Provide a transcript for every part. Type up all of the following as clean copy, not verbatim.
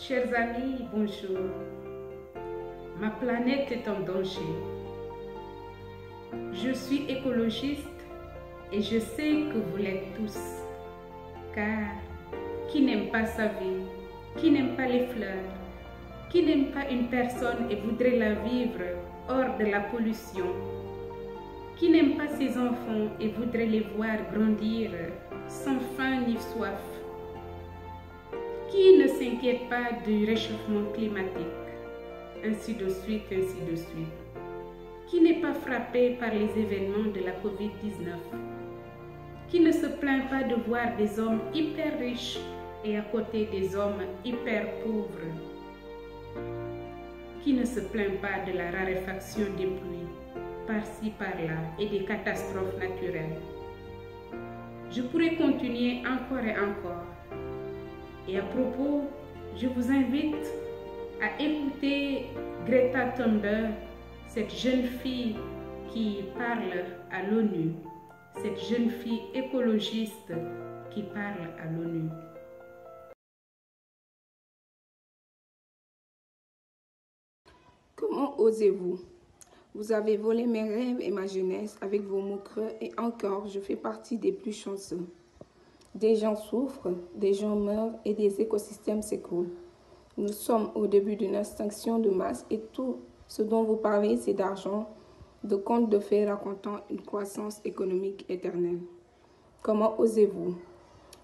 Chers amis, bonjour. Ma planète est en danger. Je suis écologiste et je sais que vous l'êtes tous. Car qui n'aime pas sa vie, qui n'aime pas les fleurs, qui n'aime pas une personne et voudrait la vivre hors de la pollution, qui n'aime pas ses enfants et voudrait les voir grandir sans faim ni soif, qui ne s'inquiète pas du réchauffement climatique, ainsi de suite, qui n'est pas frappé par les événements de la COVID-19, qui ne se plaint pas de voir des hommes hyper riches et à côté des hommes hyper pauvres, qui ne se plaint pas de la raréfaction des pluies par-ci par-là et des catastrophes naturelles. Je pourrais continuer encore et encore. Et à propos, je vous invite à écouter Greta Thunberg, cette jeune fille qui parle à l'ONU, cette jeune fille écologiste qui parle à l'ONU. Comment osez-vous? Vous avez volé mes rêves et ma jeunesse avec vos mots creux et encore, je fais partie des plus chanceux. Des gens souffrent, des gens meurent et des écosystèmes s'écroulent. Nous sommes au début d'une extinction de masse et tout ce dont vous parlez, c'est d'argent, de contes de fées racontant une croissance économique éternelle. Comment osez-vous?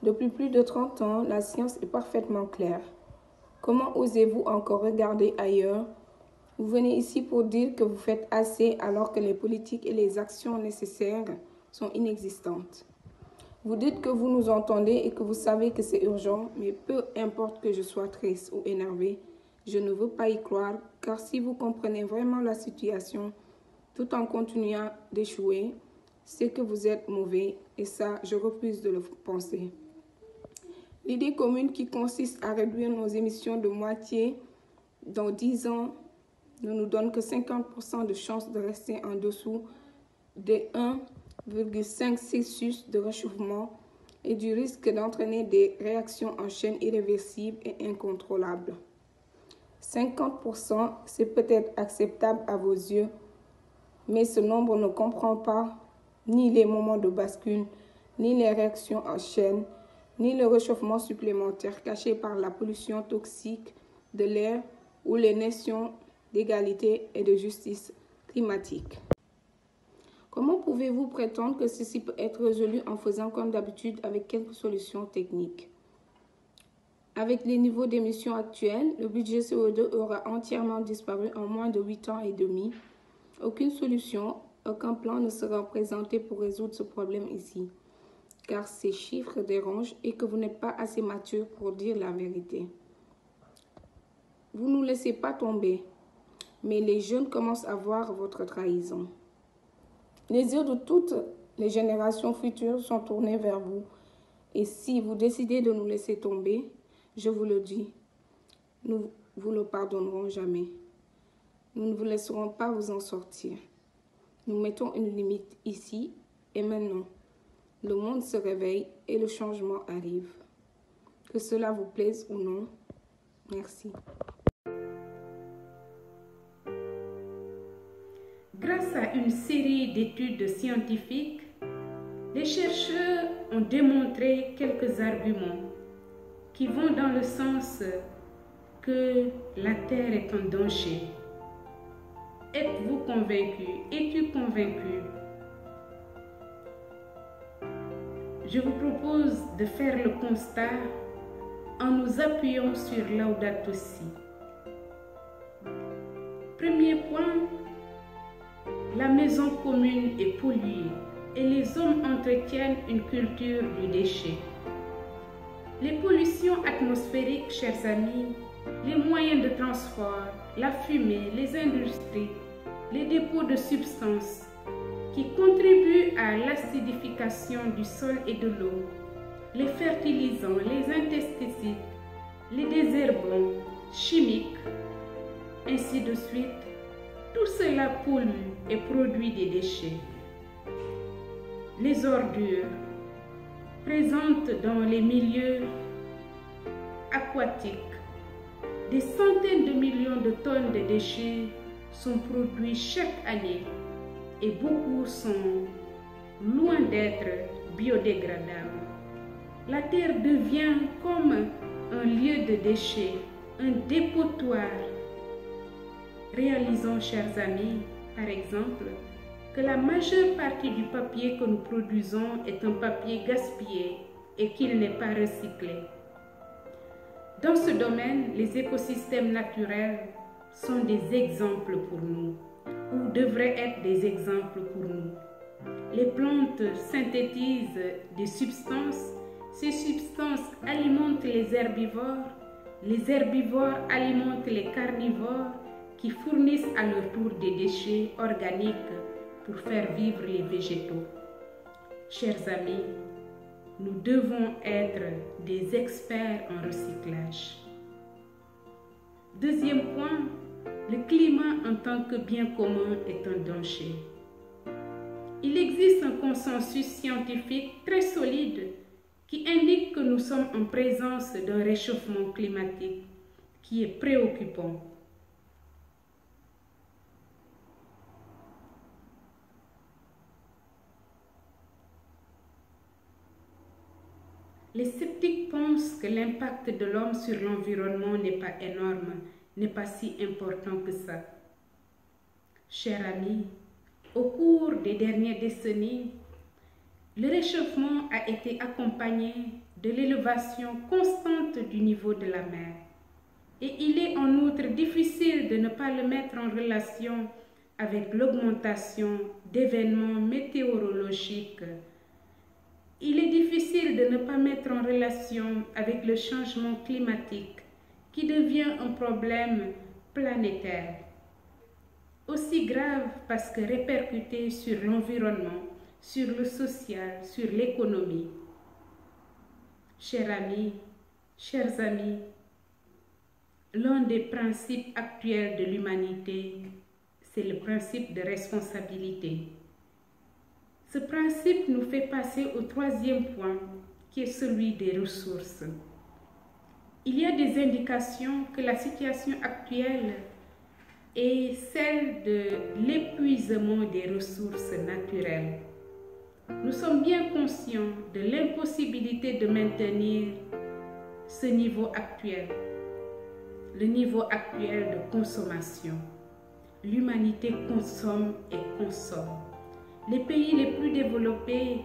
Depuis plus de 30 ans, la science est parfaitement claire. Comment osez-vous encore regarder ailleurs? Vous venez ici pour dire que vous faites assez alors que les politiques et les actions nécessaires sont inexistantes. Vous dites que vous nous entendez et que vous savez que c'est urgent, mais peu importe que je sois triste ou énervé, je ne veux pas y croire, car si vous comprenez vraiment la situation, tout en continuant d'échouer, c'est que vous êtes mauvais, et ça, je refuse de le penser. L'idée commune qui consiste à réduire nos émissions de moitié dans 10 ans ne nous donne que 50% de chances de rester en dessous des 1,5 Celsius de réchauffement et du risque d'entraîner des réactions en chaîne irréversibles et incontrôlables. 50%, c'est peut-être acceptable à vos yeux, mais ce nombre ne comprend pas ni les moments de bascule, ni les réactions en chaîne, ni le réchauffement supplémentaire caché par la pollution toxique de l'air ou les notions d'égalité et de justice climatique. Comment pouvez-vous prétendre que ceci peut être résolu en faisant comme d'habitude avec quelques solutions techniques? Avec les niveaux d'émissions actuels, le budget CO2 aura entièrement disparu en moins de 8 ans et demi. Aucune solution, aucun plan ne sera présenté pour résoudre ce problème ici, car ces chiffres dérangent et que vous n'êtes pas assez mature pour dire la vérité. Vous ne nous laissez pas tomber, mais les jeunes commencent à voir votre trahison. Les yeux de toutes les générations futures sont tournés vers vous. Et si vous décidez de nous laisser tomber, je vous le dis, nous vous le pardonnerons jamais. Nous ne vous laisserons pas vous en sortir. Nous mettons une limite ici et maintenant. Le monde se réveille et le changement arrive. Que cela vous plaise ou non, merci. Grâce à une série d'études scientifiques, les chercheurs ont démontré quelques arguments qui vont dans le sens que la Terre est en danger. Êtes-vous convaincu? Es-tu convaincu? Je vous propose de faire le constat en nous appuyant sur Laudato Si. Premier point, la maison commune est polluée et les hommes entretiennent une culture du déchet. Les pollutions atmosphériques, chers amis, les moyens de transport, la fumée, les industries, les dépôts de substances qui contribuent à l'acidification du sol et de l'eau, les fertilisants, les intesticides, les désherbants chimiques, ainsi de suite, tout cela pollue et produit des déchets. Les ordures présentes dans les milieux aquatiques, Des centaines de millions de tonnes de déchets sont produits chaque année et beaucoup sont loin d'être biodégradables. La Terre devient comme un lieu de déchets, un dépotoir. Réalisons, chers amis, par exemple, que la majeure partie du papier que nous produisons est un papier gaspillé et qu'il n'est pas recyclé. Dans ce domaine, les écosystèmes naturels sont des exemples pour nous, ou devraient être des exemples pour nous. Les plantes synthétisent des substances. Ces substances alimentent les herbivores alimentent les carnivores qui fournissent à leur tour des déchets organiques pour faire vivre les végétaux. Chers amis, nous devons être des experts en recyclage. Deuxième point, le climat en tant que bien commun est un danger. Il existe un consensus scientifique très solide qui indique que nous sommes en présence d'un réchauffement climatique qui est préoccupant. Les sceptiques pensent que l'impact de l'homme sur l'environnement n'est pas énorme, n'est pas si important que ça. Chers amis, au cours des dernières décennies, le réchauffement a été accompagné de l'élévation constante du niveau de la mer. Et il est en outre difficile de ne pas le mettre en relation avec l'augmentation d'événements météorologiques. Il est difficile de ne pas mettre en relation avec le changement climatique qui devient un problème planétaire. Aussi grave parce que répercuté sur l'environnement, sur le social, sur l'économie. Chers amis, l'un des principes actuels de l'humanité, c'est le principe de responsabilité. Ce principe nous fait passer au troisième point, qui est celui des ressources. Il y a des indications que la situation actuelle est celle de l'épuisement des ressources naturelles. Nous sommes bien conscients de l'impossibilité de maintenir ce niveau actuel, le niveau actuel de consommation. L'humanité consomme et consomme. Les pays les plus développés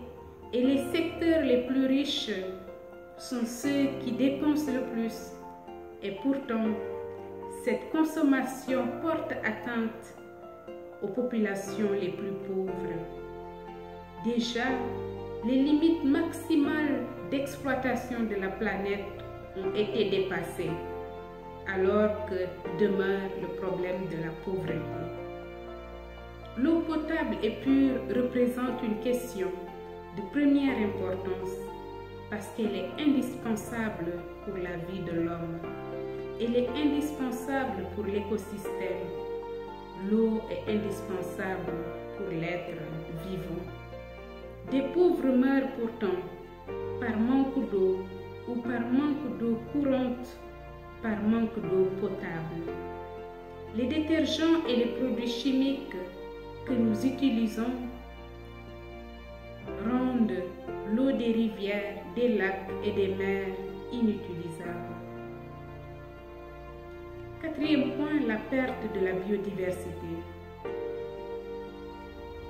et les secteurs les plus riches sont ceux qui dépensent le plus. Et pourtant, cette consommation porte atteinte aux populations les plus pauvres. Déjà, les limites maximales d'exploitation de la planète ont été dépassées, alors que demeure le problème de la pauvreté. L'eau potable et pure représente une question de première importance parce qu'elle est indispensable pour la vie de l'homme. Elle est indispensable pour l'écosystème. L'eau est indispensable pour l'être vivant. Des pauvres meurent pourtant par manque d'eau ou par manque d'eau courante, par manque d'eau potable. Les détergents et les produits chimiques que nous utilisons rendent l'eau des rivières, des lacs et des mers inutilisables. Quatrième point, la perte de la biodiversité.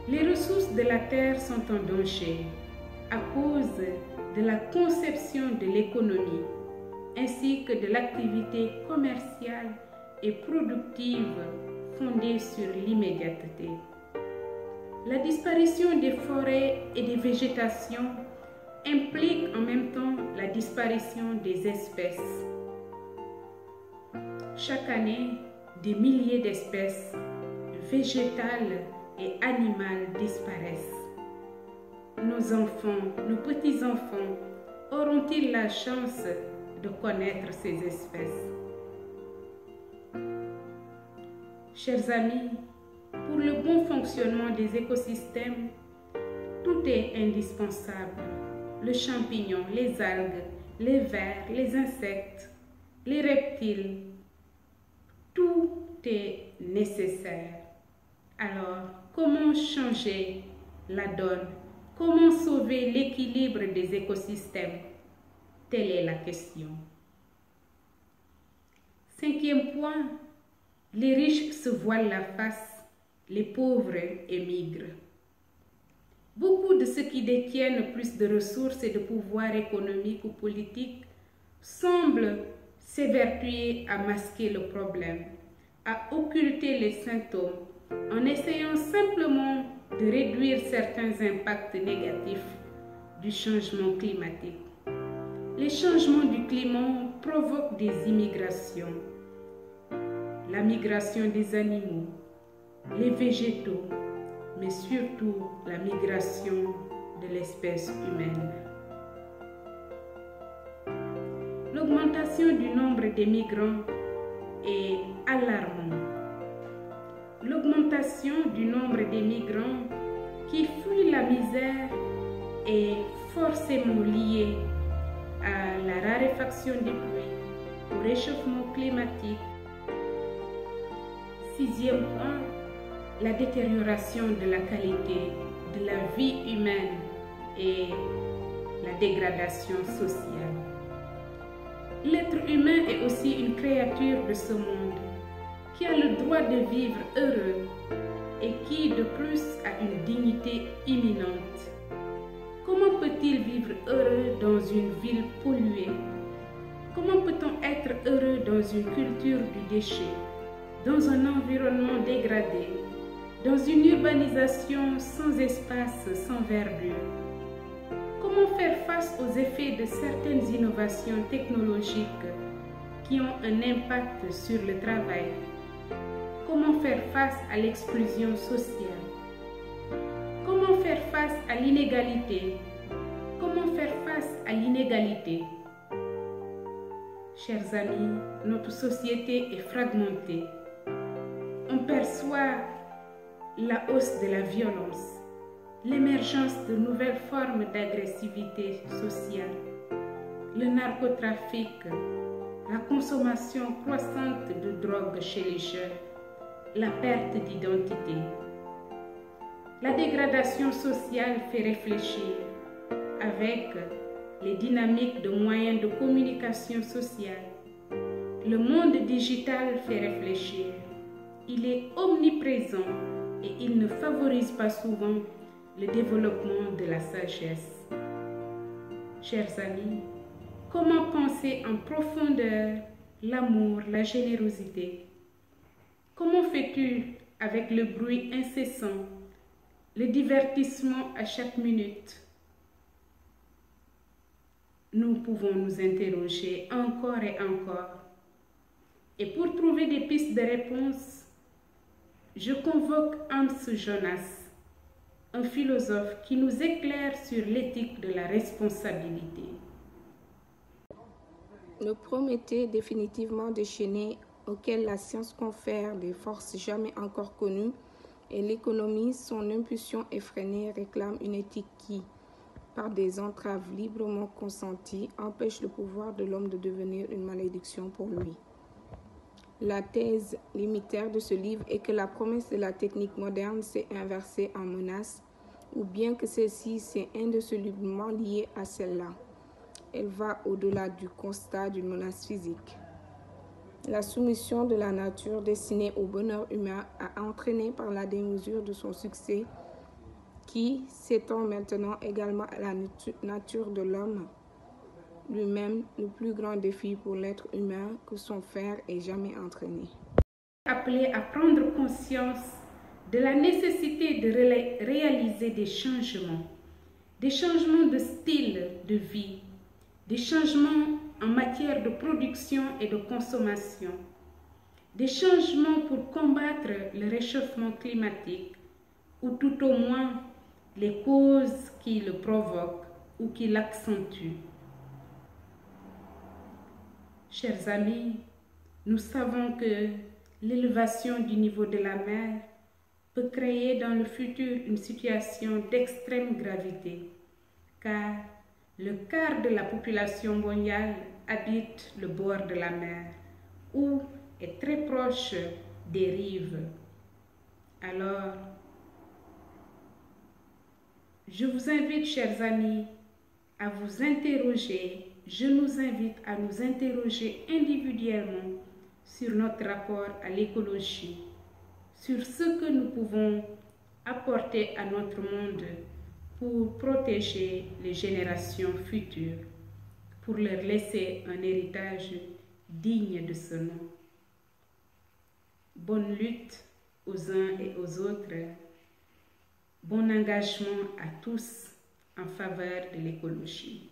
Les ressources de la terre sont en danger à cause de la conception de l'économie ainsi que de l'activité commerciale et productive fondée sur l'immédiateté. La disparition des forêts et des végétations implique en même temps la disparition des espèces. Chaque année, des milliers d'espèces végétales et animales disparaissent. Nos enfants, nos petits-enfants auront-ils la chance de connaître ces espèces? Chers amis, pour le bon fonctionnement des écosystèmes, tout est indispensable. Le champignon, les algues, les vers, les insectes, les reptiles, est nécessaire. Alors, comment changer la donne? Comment sauver l'équilibre des écosystèmes? Telle est la question. 5e point, les riches se voilent la face, les pauvres émigrent. Beaucoup de ceux qui détiennent plus de ressources et de pouvoir économique ou politique semblent s'évertuer à masquer le problème, à occulter les symptômes, en essayant simplement de réduire certains impacts négatifs du changement climatique. Les changements du climat provoquent des immigrations, la migration des animaux, les végétaux, mais surtout la migration de l'espèce humaine. L'augmentation du nombre des migrants est alarmante. L'augmentation du nombre des migrants qui fuient la misère est forcément liée à la raréfaction des pluies, au réchauffement climatique. 6e point, la détérioration de la qualité de la vie humaine et la dégradation sociale. L'être humain est aussi une créature de ce monde qui a le droit de vivre heureux et qui, de plus, a une dignité imminente. Comment peut-il vivre heureux dans une ville polluée? Comment peut-on être heureux dans une culture du déchet, dans un environnement dégradé, dans une urbanisation sans espace, sans verdure? Comment faire face aux effets de certaines innovations technologiques qui ont un impact sur le travail? Comment faire face à l'exclusion sociale? Comment faire face à l'inégalité? Comment faire face à l'inégalité? Chers amis, notre société est fragmentée. On perçoit la hausse de la violence, l'émergence de nouvelles formes d'agressivité sociale, le narcotrafic, la consommation croissante de drogue chez les jeunes, la perte d'identité. La dégradation sociale fait réfléchir avec les dynamiques de moyens de communication sociale. Le monde digital fait réfléchir. Il est omniprésent et il ne favorise pas souvent le développement de la sagesse. Chers amis, comment penser en profondeur l'amour, la générosité? Comment fais-tu avec le bruit incessant, le divertissement à chaque minute? Nous pouvons nous interroger encore et encore. Et pour trouver des pistes de réponse, je convoque Hans Jonas, un philosophe qui nous éclaire sur l'éthique de la responsabilité. Le Prométhée définitivement déchaîné auquel la science confère des forces jamais encore connues et l'économie, son impulsion effrénée, réclame une éthique qui, par des entraves librement consenties, empêche le pouvoir de l'homme de devenir une malédiction pour lui. La thèse limitaire de ce livre est que la promesse de la technique moderne s'est inversée en menace, ou bien que celle-ci s'est indissolublement liée à celle-là. Elle va au-delà du constat d'une menace physique. La soumission de la nature destinée au bonheur humain a entraîné par la démesure de son succès, qui s'étend maintenant également à la nature de l'homme, lui-même le plus grand défi pour l'être humain que son fer ait jamais entraîné. Appelé à prendre conscience de la nécessité de réaliser des changements de style de vie, des changements en matière de production et de consommation, des changements pour combattre le réchauffement climatique ou tout au moins les causes qui le provoquent ou qui l'accentuent. Chers amis, nous savons que l'élévation du niveau de la mer peut créer dans le futur une situation d'extrême gravité, car le quart de la population mondiale habite le bord de la mer ou est très proche dérive. Alors, je vous invite, chers amis, à vous interroger. Je nous invite à nous interroger individuellement sur notre rapport à l'écologie, sur ce que nous pouvons apporter à notre monde pour protéger les générations futures, pour leur laisser un héritage digne de ce nom. Bonne lutte aux uns et aux autres. Bon engagement à tous en faveur de l'écologie.